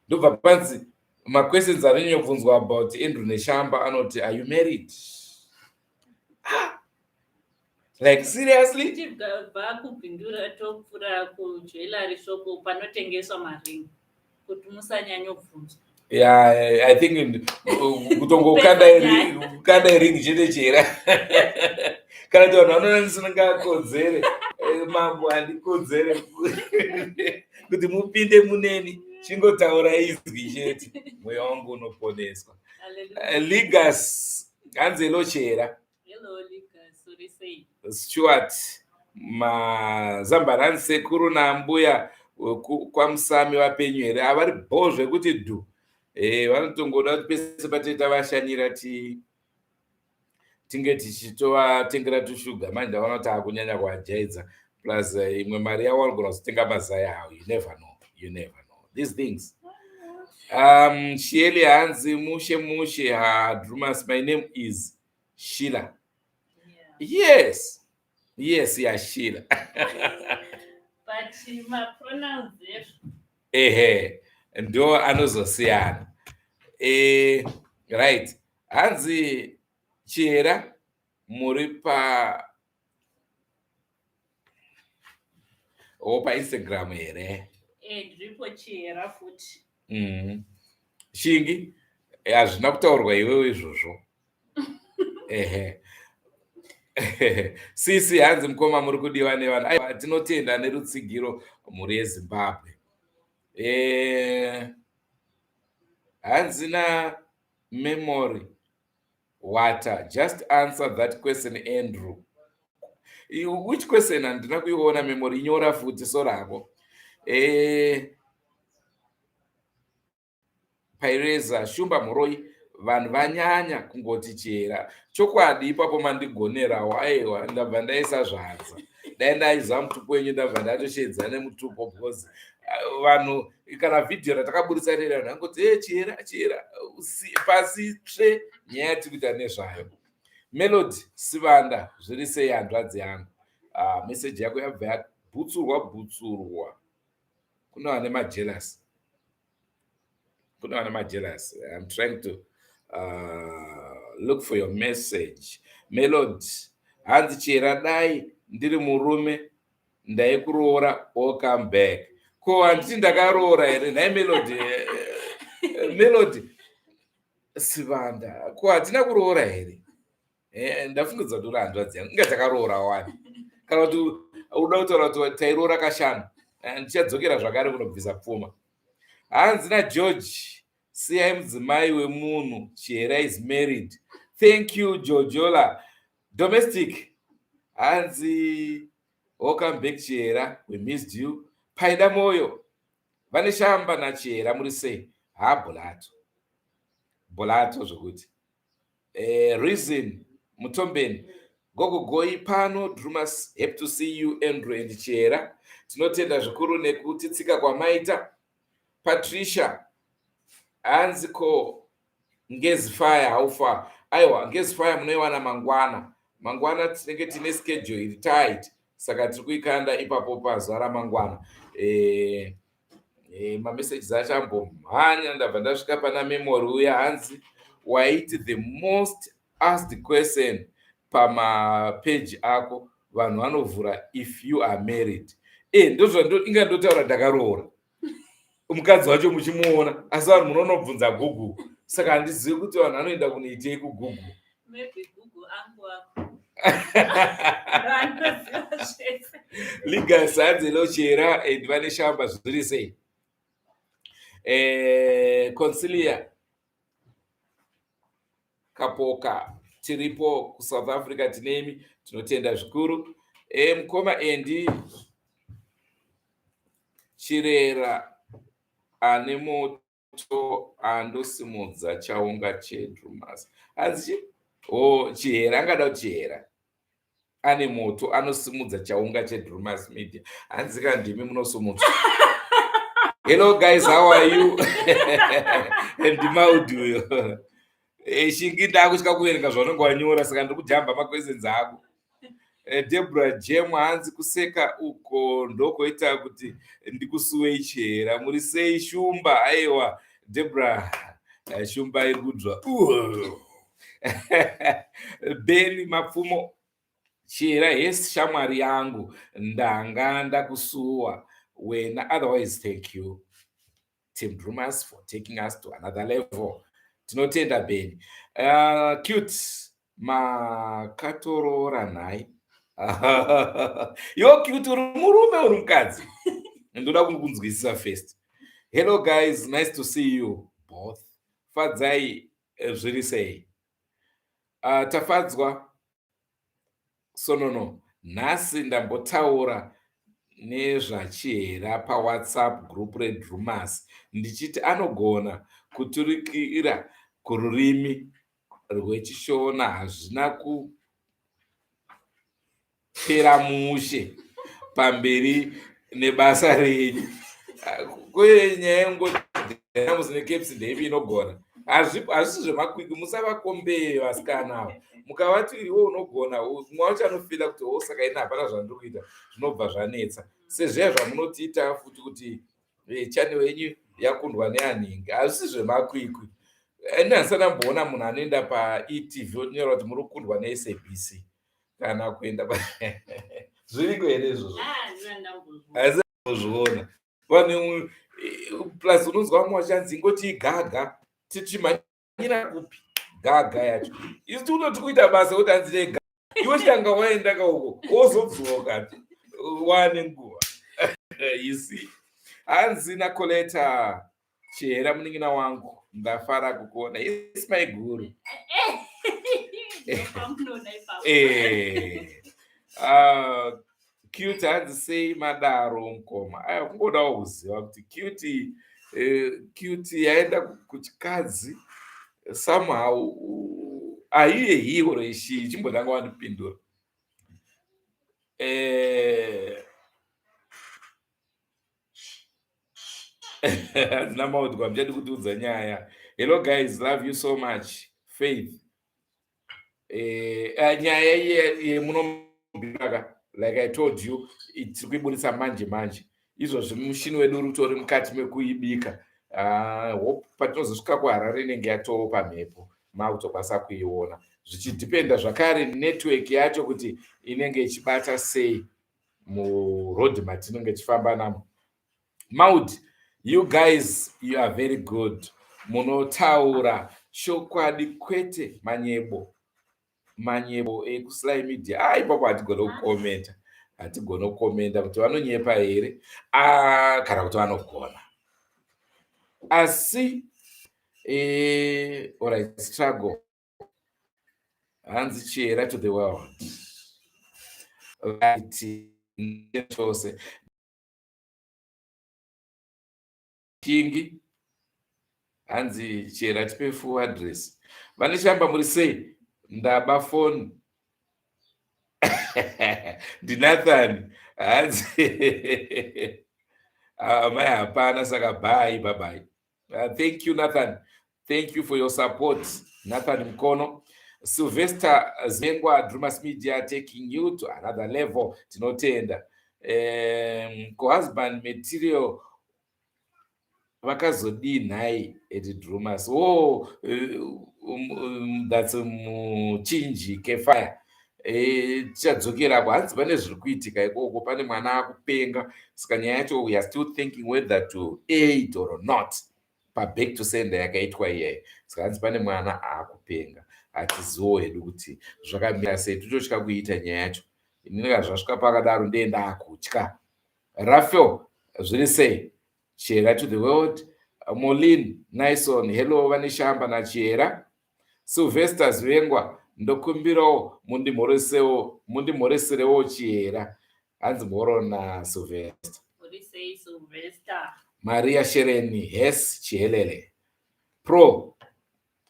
Ndobva panzi ma-questions anonyobvunzwa about Andrew Neshamba anoti are you married? Like seriously? Tibva kuBindura topfuura kujewelry shop panotengeswa maringi kuti musanyanyobvunzwa. Yeah, I think kutongokanda ring chete Chera. Kana kuti vanhu vanoona ndisingakodzere mambo handikodzere kuti mupinde muneni chingotaura izwi chete mweya wangu unoponeswa. Ligas hanzi hello Chera. Hello Ligas, uri sei? Stuart mazambarani sekuru nambuya kwamusami vapenyu here havari bho zvekuti dhu. Vanotongoda kuti pese pateta vashanyira tinge tichitovatengera tushuga. Manje ndavaona kuti akunyanya kuajaidza plus imwe mari yavo vanogona kuzotenga mazaya avo. You never know these things. Shieli hanzi mushe Drewmas, my name is Sheila. Yes, yeah, Sheila. But my pronunciation. Ndo anozosiyana. Right. Hanzi Chera muri pa Instagram here. Ndiripo Chera futi. Shingi hazvina kutaurwa iwewe izvozvo. Sisi hanzi mukoma muri kudiwa nevanhu. Tinotenda nerutsigiro muri yeZimbabwe. Hanzina memory water. Just answer that question Andrew. Which question? Handina kuiona memory, nyora futi sorako. paireza shumba muroi vanhu vanyanya kungoti chera chokwadi ipapo mandigonerawo aiwa ndabva ndaisa zvanza dai ndaiziva mutupo wenyu ndabva ndatoshedza nemutupo because vanhu kana vhidhiyo ratakaburisa rera vanhu vangoti chera pasi tsve nyaya yatiri kuita nezvayo. Melody Sivanda zviri sei hanzvadzi yangu? Meseji yako yabva yabhutsurwa kune vane majealous. I'm trying to look for your message. Melody, hanzi chera dai ndiri murume ndaikuroora come back. Ko handiti ndakaroora here? Nhai Melody Melody Sivanda, ko hatina kuroora here? Ndafungidza kuti uri hanzvadzi yangu, inga takaroora wani. Kana kuti uda kutaura kuti tairoora kashanu, ndichadzokera zvakare kunobvisa pfuma. Hanzi naGeorge, siyai mudzimai wemunhu, Chera is married. Thank you Jojola. Domestic, hanzi welcome back Chera, we missed you. Paida moyo, vane shamba naChera muri sei? Bolato zvokuti. Reason, Mutombeni, Gogoi pano, Drewmas, happy to see you Andrew and Chera. Tinotenda zvikuru nekutitsika kwamaita. Patricia, hanziko ngezi fire haufa. Aiwa, ngezi fire munoiwana mangwana tinenge tine schedule iri tight, saka tiri kuikanda ipapo pazuva ramangwana. Mamessages achambomhanya ndabva ndasvika pana memory uya hanzi waiti the most asked question pamapage ako vanhu vanovhura if you are married. Inga ndotaura ndakaroora mukadzi wacho muchimuona, asi vanhu munonobvunza Google, saka handizivi kuti vanhu vanoenda kunoitei kuGoogle. Maybe Google Ligas hanzi lo Chera and vane shamba zviri sei? Consilia Kapoka tiripo kuSouth Africa tinemi, tinotenda zvikuru. Mukoma endi Chirera ane moto andosimudza chaunga cheDrewmas. Hanzi Chera angada kuti Chera ane moto anosimudza chaunga cheDrewmas Media. Hanzi kandimi munosumudza. Hello guys, how are you? Ndimauduyo. Shingi ndakutya kuverenga zvaunenge wanyora, saka ndiri kujamba makwestions ako. Deborah Jem, hanzi kuseka uko ndokoita kuti ndikusuwei Chera. Muri sei shumba? Aiwa Deborah, shumba iri kudzva. Beni Mapfumo, Chera yes shamwari yangu, ndanga ndakusuwa wena. Otherwise, thank you Team Drewmas for taking us to another level. Tinotenda Beni. Cute makatorora nhai. Yo cute uri murume uri mukadzi? Ndoda kunzwisisa first. Hello guys, nice to see you both. Fadzai zviri sei? Tafadzwa sonono. Nhasi ndambotaura nezvaChera paWhatsApp group reDrewmas ndichiti anogona kuturikira kururimi rwechishona, hazvina kupera mushe pamberi nebasa renyu. Kune nyaya yengoti nekepsi ndeipi inogona. Hazvisi zvemakwikwi, musavakombe vasikana ava. Mukavati iwe unogona, mumwe wacho anofila kuti saka ina hapana zvandiri kuita, zvinobva zvanetsa. Sezviya zvamunotiita futi kuti channel yenyu yakundwa neanhingi, hazvisi zvemakwikwi. Ndinasana mboona munhu anoenda paETV onyora kuti muri kukundwa neSABC kana kuenda zviriko here izvozvo? Hazisi kuzviona. Vanhu plus unonzwa vamwe vachanzi ingoti igaga, tichimhanyira kupi gaga yacho. Isi unoti kuita basa kuti hanzi nega. Iwe changa waenda kauko wozobvuwa kati wane nguva. You see. Hanzi nakoleta Chera muningina wangu, ndafara kukuona. It's my guru. Cute hanzi sei madaro mukoma. Kungodawo kuziva kuti cute cute yaenda kuchikadzi somehow aiye hero ishi ichimbotanga wandipindura. Hazina maudhwa muchadi kutiudza nyaya. Hello guys, love you so much. Faith. Nyaya yemunombiraka, like I told you, tiri kuibudisa manje. Izvozvi mushini wedu uri kutori mukati mekuibika. Hope patinozosvika kuHarare inenge yatoo pamhepo, makutokwanisa kuiona. Zvichidhipenda zvakare network yacho kuti inenge ichibata sei muroad matinenge tichifamba namo. Maud, you guys, you are very good. Munotaura chokwadi kwete manyebo ekuslai media. Ipapo hatigona kukomenta kuti vanonyepa here kana kuti vanogona. Asi alright, struggle. Hanzi chera to the world. Right. Chose. Kingi. Hanzi chera tipe full address. Vanishamba muri sei? Ndaba phone. Dinathan. Hanzi. Maya hapana saka bye. Thank you, Nathan. Thank you for your support, Nathan Mkono. Sylvester Zengwa, Drewmas Media, taking you to another level. Tinotenda. Co-husband material vakazodinhai at Drewmas. That's muchinji kefire. Tichadzokera hanzi pane zviri kuitika ikoko, pane mwana akupenga. Saka nyaya yacho we are still thinking whether to aid or not. Back to sender yakaitwa iyayi. Saka hanzi pane mwana akupenga. Hatiziwo hedu kuti zvakamira sei, tototya kuita nyaya yacho. Inenge zvasvika pakadaro ndenda kutya. Rafael, zviri sei? Chera to the world. Molin, Nyson, hello vanishamba nachiera. Sylvester Zvengwa, ndokumbirawo mundimhoreserewo chiera. Hanzi mhorona Sylvester. Urisei Sylvester. Maria Shereni, Hes Chihelele. Pro,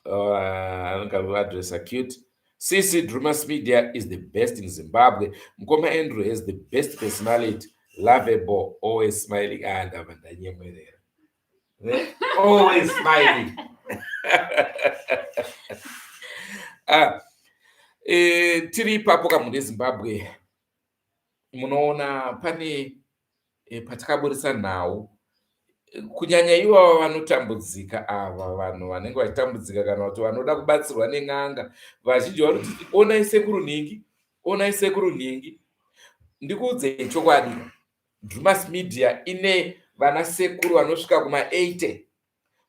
address acute. CC Drewmas Media is the best in Zimbabwe. Mkoma Andrew has the best personality, lovable, always smiling. Always smiling. Tiri ipapo kamune Zimbabwe. Munoona pane patakaburisa nhau. Kunyanya ivo vanotambudzika, ava vanhu vanenge vachitambudzika kana kuti vanoda kubatsirwa nen'anga, vazhinji vari kuti onai sekuru nhingi. Ndikuudzei chokwadi, Drewmas Media ine vana sekuru vanosvika kuma80.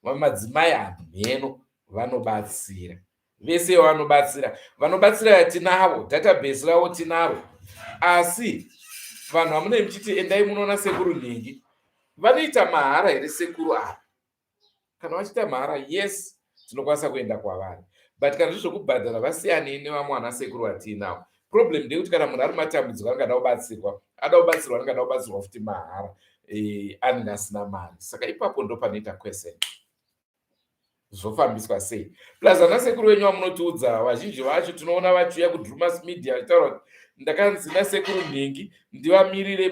Madzimai amheno vanobatsira. Vese vanobatsira tinavo, database ravo tinaro. Asi vanhu vamune muchiti endai munoona sekuru nhingi, vanoita mahara here sekuru apa? Kana vachita mahara, yes, tinokwanisa kuenda kwavari. But kana zvokubhadhara vasiyane nevamwe vana sekuru vatinavo. Problem ndekuti kana munhu ari matambudziko angada kubatsirwa, angada kubatsirwa futi mahara, anenge asina mari. Saka ipapo ndo panoita question. Zvofambiswa sei? Plus vana sekuru venyu vamunotiudza, vazhinji vacho tinoona vachiuya kuDrewmas Media vachitaura kuti ndakanzi nasekuru nhingi ndivamirire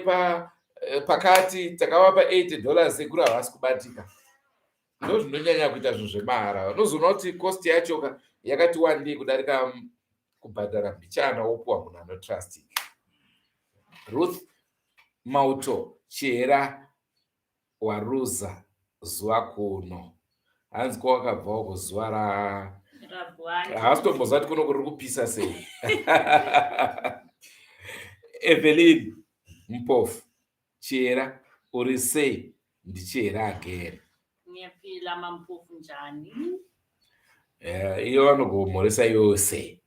pakati takavapa $80 sekuru havasi kubatika. Ndo zvinonyanya kuita zvinhu zvemahara. Unozoona kuti cost yacho yakati wandei kudarika kubhadhara mbichana wopuwa munhu anotrusting. Ruth Mauto, Chera Waruza, zuva kuno. Hanzi kwakabvawo kuzuva haasitombozati kuno kuri kupisa sei. Evelyn Mpofu, Chera uri sei? Ndichera agere. Nyapila mampofu njani? Iyo vanogomhoresa iwewe sei?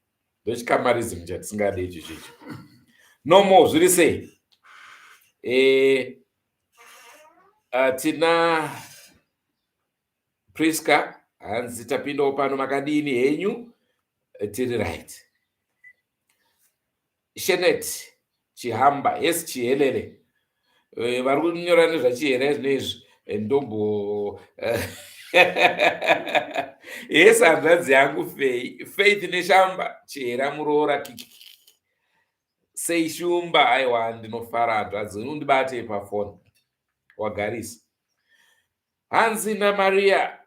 Ndochikamarizmu chatisingade icho chicho. Nomo zviri sei? Tina Priska, hanzi tapindawo pano makadini henyu? Tiri right. Shenet Chihamba, yes Chihelele. Vari kunyora nezvachihera zvinezvi. ndombo yes hanzvadzi yangu Faith neshamba chera muroora seishumba. Aiwa, ndinofara hanzvadzi, undibate pafoni. Wagarisa Hanzi naMaria,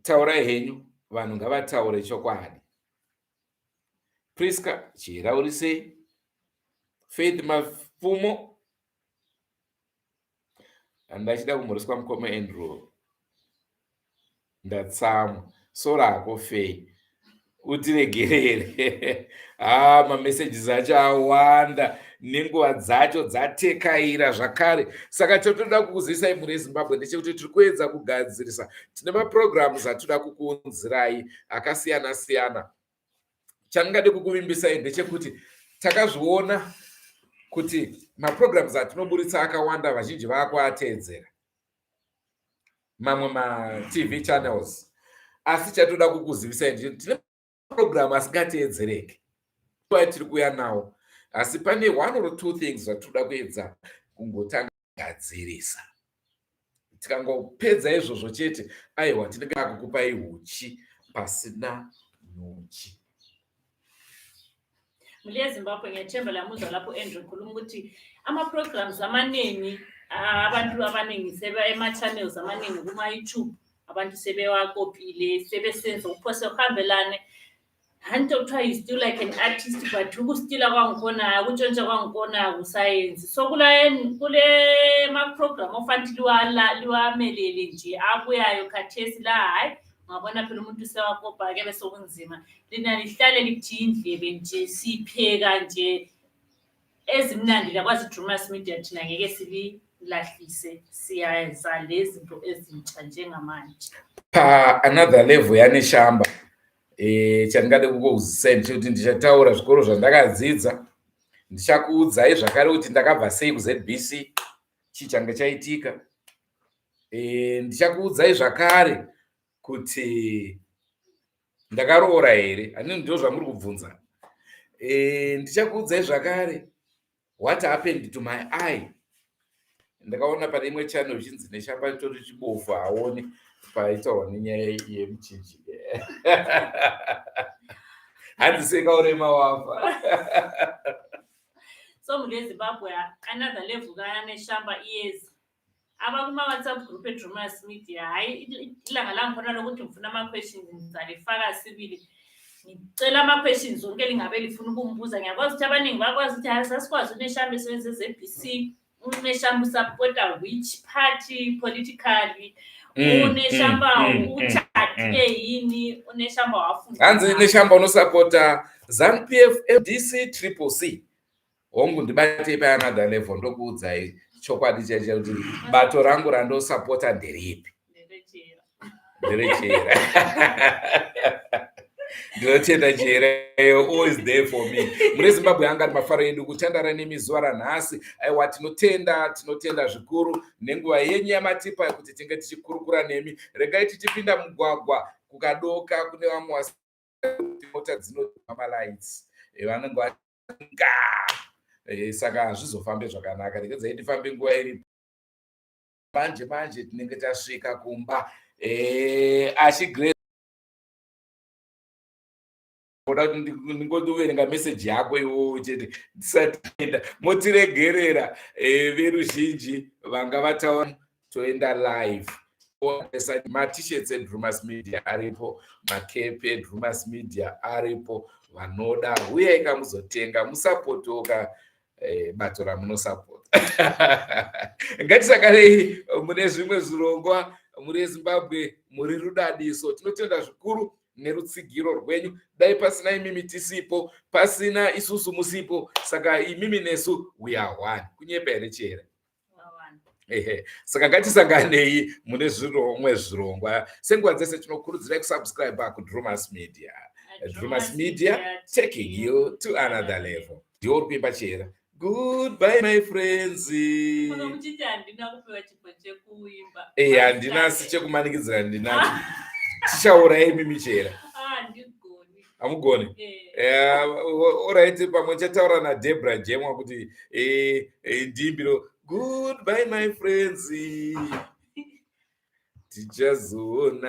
taurai henyu, vanhu ngavataure chokwadi. Priska, chera uri sei? Faith Mapfumo, ndachida kumhoreswa mukoma Andrew, ndatsamwa sorako Faith, utiregerere. Mameseji acho awanda, nenguva dzacho dzatekaira zvakare. Saka totoda kukuzivisai muri eZimbabwe ndechekuti tiri kuedza kugadzirisa, tine mapurogiramu atoda kukuunzirai akasiyana siyana. Chandingade kukuvimbisai ndechekuti takazviona kuti mapurogiramu atinoburitsa akawanda, vazhinji vakuateedzera mamwe maTV channels, asi chatoda kukuzivisai ndechekuti tine mapurogiramu asingateedzereki tiri kuya nawo, asi pane 1 or 2 things zvatoda kuedza kungotanga kugadzirisa. Tikangopedza izvozvo chete, aiwa, tinenge takukupai uchi pasina nyuchi. Muli eZimbabwe ngethemba lamuzwa lapho Andrew khuluma ukuthi ama-programs amaningi abantu abaningi ema-channels amaningi kuma-YouTube abantu sebewakopile, sebesenza ukuphose kuhambelane. Hanti okuthiwa you still like an artist, but ukustila kwangikhona, ukutshontsha kwangikhona kusayenzi. So kule ma-program ofanele liwamelele nje abuyayo khathesi la, hayi ngabona phela umuntu sewakopa-ke bese kunzima. Lina lihlale lithiya indlebe nje, sipheka nje ezimnandi lakwazi Drewmas Media, thina ngeke sililahlise, siyayenza lezi zinto ezintsha njengamanje. Another level yaneshamba, chandingade kukuzisai ndechekuti ndichataura zvikoro zvandakadzidza, ndichakuudzai zvakare kuti ndakabva sei kuZBC, chichange chaitika. Ndichakuudzai zvakare kuti ndakaroora here, handii ndizvo zvamuri kubvunza. Ndichakuudzai zvakare what happened to my eye. Ndakaona pane imwe channel chinzi neshamba chitori chibofu, haoni paitaurwa nenyaya yemuchinji. Handisekaurema wafa. So muli eZimbabwe another level kaneshamba is abakuma-WhatsApp group eDrewmas Media. Hayi, ilanga lami khona lokuthi ngifuna ama-questions ngizalifaka sibili. Ngicela ama-questions zonke lingabe lifuna ukumbuza. Ngiyakwazi ukuthi abaningi bakwazi ukuthi hayi sasikwazi uneshamba esebenza eZBC, uneshamba usupporta which party politically, uneshamba uthathe yini, uneshamba wafunda. Hanzi neshamba unosupporta ZANU-PF, MDC, Triple C. Hongu ndibate pa-another level, ndokuudzai chokwadi chacho kuti bato rangu randosupporta nderipi. Nderechera. Ndinotenda chera, always there for me. Muri Zimbabwe anga mafaro edu kutandara nemizuva ranhasi. Aiwa, tinotenda zvikuru nenguva yenyu yamatipa yekuti tinge tichikurukura nemi. Regai tichipinda mugwagwa kukadoka kune vamwe mota dzinotema malights. Vanenge saka hazvizofambe zvakanaka. Regedzai tifambe nguva iripo. Manje tinenge tasvika kumba. Achigre ndingoduverenga meseji yako iwowo chete ndisatenda motiregerera veruzhinji vanga vataura toenda live. Matishets eDrewmas Media aripo, makepe eDrewmas Media aripo, vanoda uyai kamuzotenga, musapotoka bato ramunosapota. Ngatisakarei mune zvimwe zvirongwa muri eZimbabwe, muri rudadiso. Tinotenda zvikuru nerutsigiro rwenyu. Dai pasina imimi tisipo, pasina isusu musipo, saka imimi nesu we are one. Kunyepa here chera. Saka ngatisanganei mune zvirongwa. Senguva dzese tinokurudzirai kusubscribe kuDrewmas Media. Drewmas Media taking you to another level. Ndiyo kuimba chera. Goodbye my friends. Handina sichekumanikidzira, ndinacho tichaurai mimi chera. Hamugoni? Alright, pamwe chataura naDebra Jemwa kuti ndimbiro Goodbye my friends. Tichazoona.